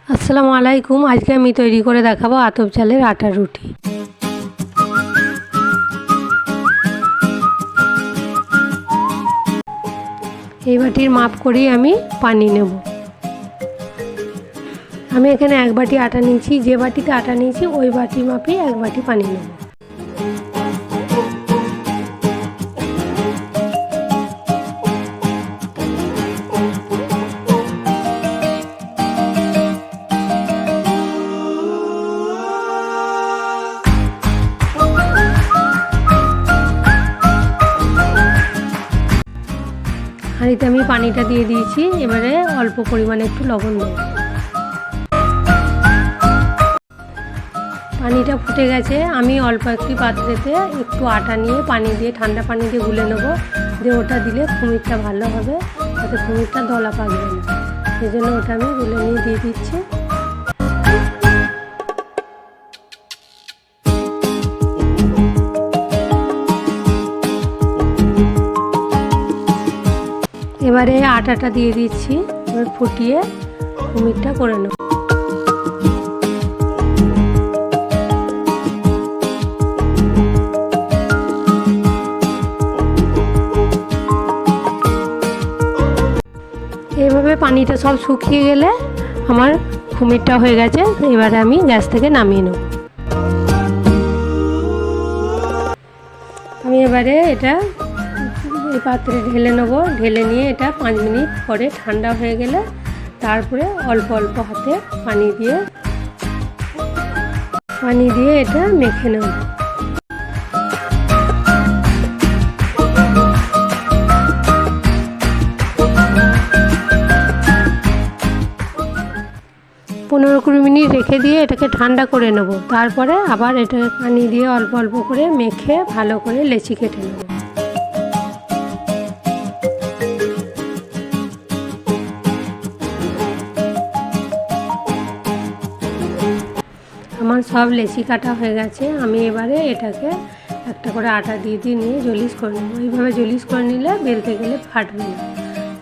আসসালামু আলাইকুম। আজকে আমি তৈরি করে দেখাবো আতপ চালের আটার রুটি। এই বাটির মাপ করেই আমি পানি নেব। আমি এখানে এক বাটি আটা নিয়েছি, যে বাটিতে আটা নিয়েছি ওই বাটি মাপেই এক বাটি পানি নেব। হাঁড়িতে আমি পানিটা দিয়ে দিয়েছি, এবারে অল্প পরিমাণে একটু লবণ দেব। পানিটা ফুটে গেছে, আমি অল্প একটি পাত্রেতে একটু আটা নিয়ে পানি দিয়ে ঠান্ডা পানি দিয়ে গুলে নেবো, দিয়ে ওটা দিলে খুমিরটা ভালো হবে, যাতে খুমিরটা দলা পাকবে না, সেই জন্য ওটা আমি গুলে নিয়ে দিয়ে দিচ্ছি। এবারে আটাটা দিয়ে দিচ্ছি, এবার ফুটিয়ে খুমিরটা করে নেব। এইভাবে পানিটা সব শুকিয়ে গেলে আমার খুমিরটা হয়ে গেছে। এবারে আমি গ্যাস থেকে নামিয়ে নেব। আমি এবারে এটা এই পাত্রে ঢেলে নেব। ঢেলে নিয়ে এটা 5 মিনিট পরে ঠান্ডা হয়ে গেলে তারপরে অল্প অল্প হাতে পানি দিয়ে এটা মেখে নেব। পনেরো 20 মিনিট রেখে দিয়ে এটাকে ঠান্ডা করে নেব। তারপরে আবার এটা পানি দিয়ে অল্প অল্প করে মেখে ভালো করে লেচি কেটে নেব। আমার সব লেচি কাটা হয়ে গেছে। আমি এবারে এটাকে একটা করে আটা দিয়ে নিয়ে জলিস করে নেব। এইভাবে জলিস করে নিলে বেলতে গেলে ফাটবে না,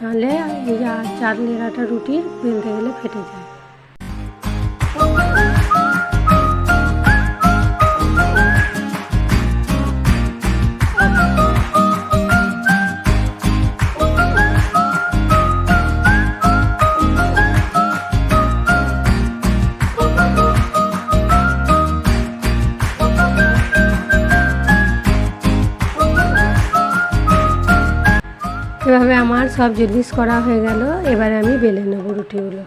নাহলে এই যে চালের আটা রুটির বেলতে গেলে ফেটে যায়। এভাবে আমার সব জলিস করা হয়ে গেল। এবারে আমি বেলে নেব রুটিগুলো।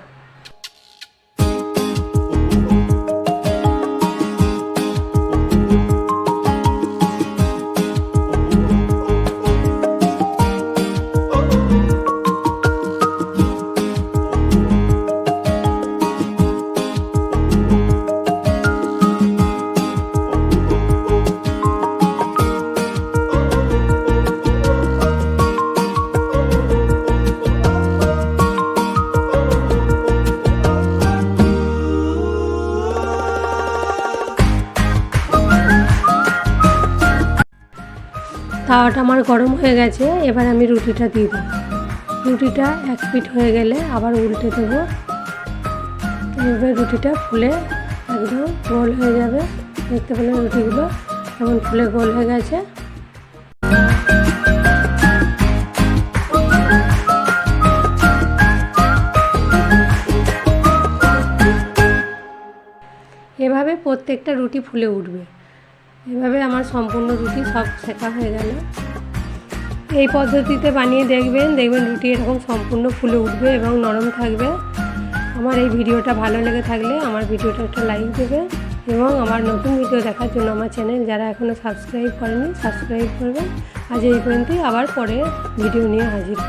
তাওয়াটা আমার গরম হয়ে গেছে, এবার আমি রুটিটা দিয়ে দেবো। রুটিটা এক পিঠ হয়ে গেলে আবার উল্টে দেবো। এভাবে রুটিটা ফুলে একদম গোল হয়ে যাবে। দেখতে পেলেন রুটিগুলো এমন ফুলে গোল হয়ে গেছে। এভাবে প্রত্যেকটা রুটি ফুলে উঠবে। এভাবে আমার সম্পূর্ণ রুটি সব শেখা হয়ে গেল। এই পদ্ধতিতে বানিয়ে দেখবেন রুটি এরকম সম্পূর্ণ ফুলে উঠবে এবং নরম থাকবে। আমার এই ভিডিওটা ভালো লেগে থাকলে আমার ভিডিওটা একটা লাইক দেবে এবং আমার নতুন ভিডিও দেখার জন্য আমার চ্যানেল যারা এখনও সাবস্ক্রাইব করেনি সাবস্ক্রাইব করবেন। আজ এই পর্যন্তই, আবার পরে ভিডিও নিয়ে হাজির।